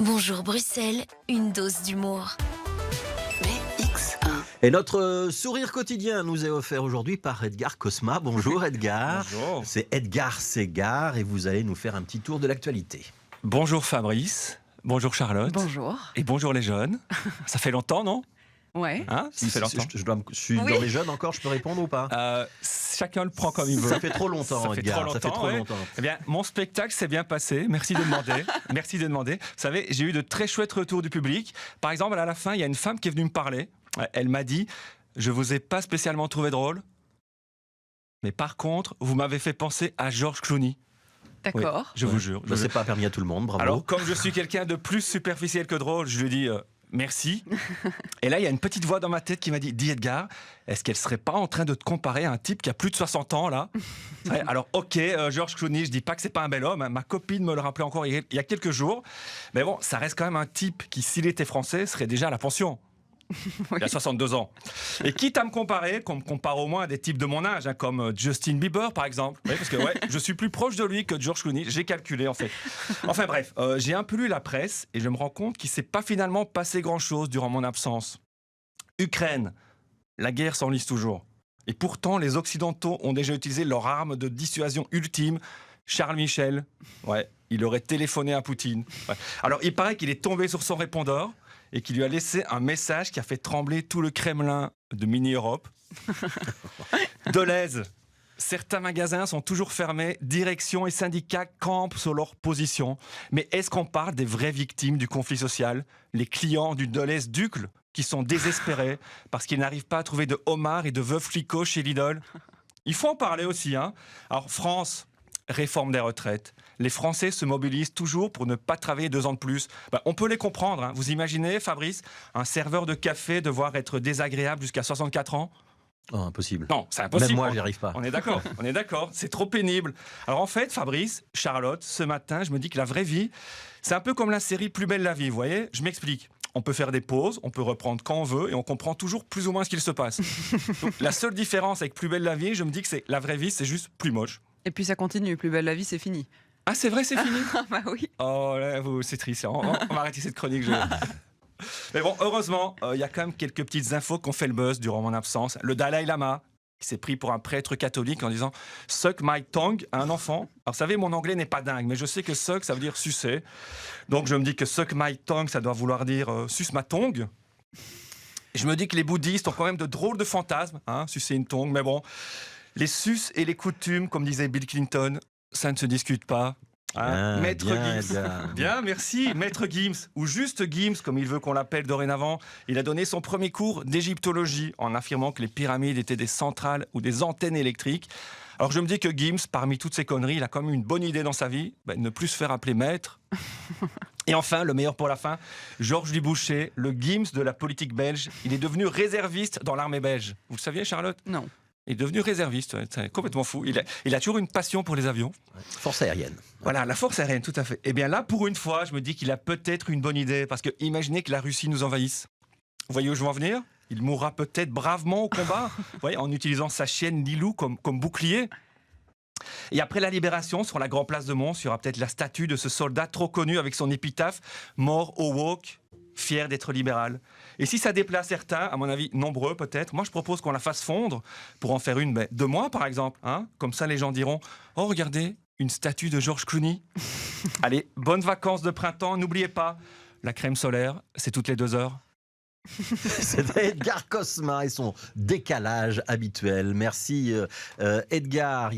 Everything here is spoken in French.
Bonjour Bruxelles, une dose d'humour. BX1. Et notre sourire quotidien nous est offert aujourd'hui par Edgar Cosma. Bonjour Edgar. Bonjour. C'est Edgar Ségard et vous allez nous faire un petit tour de l'actualité. Bonjour Fabrice, bonjour Charlotte. Bonjour. Et bonjour les jeunes. Ça fait longtemps, non? Ouais. Hein, ça fait longtemps. Je suis Oui. dans les jeunes encore, je peux répondre ou pas? Chacun le prend comme il veut. Ça fait trop longtemps, Ça fait Edgar. trop Ça fait longtemps, trop ouais. longtemps. Eh bien, mon spectacle s'est bien passé. Merci de demander. Merci de demander. Vous savez, j'ai eu de très chouettes retours du public. Par exemple, à la fin, il y a une femme qui est venue me parler. Elle m'a dit « Je vous ai pas spécialement trouvé drôle, mais par contre, vous m'avez fait penser à George Clooney. » Oui, D'accord. je vous jure. Bah, c'est pas permis à tout le monde, bravo. Alors, comme je suis quelqu'un de plus superficiel que drôle, je lui dis merci. Et là, il y a une petite voix dans ma tête qui m'a dit « Dis Edgar, est-ce qu'elle serait pas en train de te comparer à un type qui a plus de 60 ans, là ?» Ouais, alors, ok, George Clooney, je dis pas que c'est pas un bel homme. Hein, ma copine me le rappelait encore il y a quelques jours. Mais bon, ça reste quand même un type qui, s'il était français, serait déjà à la pension. Il a 62 ans. Et quitte à me comparer, qu'on me compare au moins à des types de mon âge, hein, comme Justin Bieber par exemple. Oui, parce que je suis plus proche de lui que de George Clooney, j'ai calculé en fait. Enfin bref, j'ai un peu lu la presse et je me rends compte qu'il ne s'est pas finalement passé grand-chose durant mon absence. Ukraine, la guerre s'enlise toujours. Et pourtant, les Occidentaux ont déjà utilisé leur arme de dissuasion ultime. Charles Michel, il aurait téléphoné à Poutine. Ouais. Alors, il paraît qu'il est tombé sur son répondeur et qu'il lui a laissé un message qui a fait trembler tout le Kremlin de mini-Europe. Deleuze, certains magasins sont toujours fermés, direction et syndicats campent sur leur position. Mais est-ce qu'on parle des vraies victimes du conflit social, les clients du Deleuze Ducle, qui sont désespérés parce qu'ils n'arrivent pas à trouver de homards et de veuves flicots chez Lidl? Il faut en parler aussi, hein. Alors, France, réforme des retraites. Les Français se mobilisent toujours pour ne pas travailler 2 ans de plus. On peut les comprendre. Hein. Vous imaginez, Fabrice, un serveur de café devoir être désagréable jusqu'à 64 ans? Oh, impossible. Non, c'est impossible. Même moi, j'y arrive pas. On est d'accord, on est d'accord. C'est trop pénible. Alors en fait, Fabrice, Charlotte, ce matin, je me dis que la vraie vie, c'est un peu comme la série Plus belle la vie, vous voyez? Je m'explique. On peut faire des pauses, on peut reprendre quand on veut et on comprend toujours plus ou moins ce qu'il se passe. Donc, la seule différence avec Plus belle la vie, je me dis que c'est la vraie vie, c'est juste plus moche. Et puis ça continue. Plus belle la vie, c'est fini. Ah, c'est vrai, c'est fini? Ah bah oui. Oh là, c'est triste. On va arrêter cette chronique. Mais bon, heureusement, il y a quand même quelques petites infos qui ont fait le buzz durant mon absence. Le Dalai Lama, qui s'est pris pour un prêtre catholique en disant « suck my tongue » à un enfant. Alors, vous savez, mon anglais n'est pas dingue, mais je sais que « suck », ça veut dire « sucer ». Donc, je me dis que « suck my tongue », ça doit vouloir dire « suce ma tongue ». Je me dis que les bouddhistes ont quand même de drôles de fantasmes, hein, sucer une tongue. Mais bon, les sus et les coutumes, comme disait Bill Clinton, ça ne se discute pas. Hein, Maître bien, Gims. Edgar. Bien, merci. Maître Gims, ou juste Gims, comme il veut qu'on l'appelle dorénavant. Il a donné son premier cours d'égyptologie en affirmant que les pyramides étaient des centrales ou des antennes électriques. Alors je me dis que Gims, parmi toutes ces conneries, il a quand même une bonne idée dans sa vie, ne plus se faire appeler maître. Et enfin, le meilleur pour la fin, Georges Duboucher, le Gims de la politique belge. Il est devenu réserviste dans l'armée belge. Vous le saviez, Charlotte? Non. Il est devenu réserviste, c'est complètement fou. Il a toujours une passion pour les avions. Force aérienne. Voilà, la force aérienne, tout à fait. Eh bien là, pour une fois, je me dis qu'il a peut-être une bonne idée. Parce que imaginez que la Russie nous envahisse. Vous voyez où je veux en venir? Il mourra peut-être bravement au combat, vous voyez, en utilisant sa chienne Lilou comme bouclier. Et après la libération, sur la grande place de Mons, il y aura peut-être la statue de ce soldat trop connu avec son épitaphe « Mort au wok ». Fier d'être libéral. Et si ça déplaît à certains, à mon avis nombreux peut-être, moi je propose qu'on la fasse fondre pour en faire une de moi par exemple. Hein, comme ça les gens diront « Oh regardez, une statue de George Clooney ». Allez, bonnes vacances de printemps, n'oubliez pas, la crème solaire, c'est toutes les 2 heures. C'était Edgar Cosma et son décalage habituel. Merci Edgar.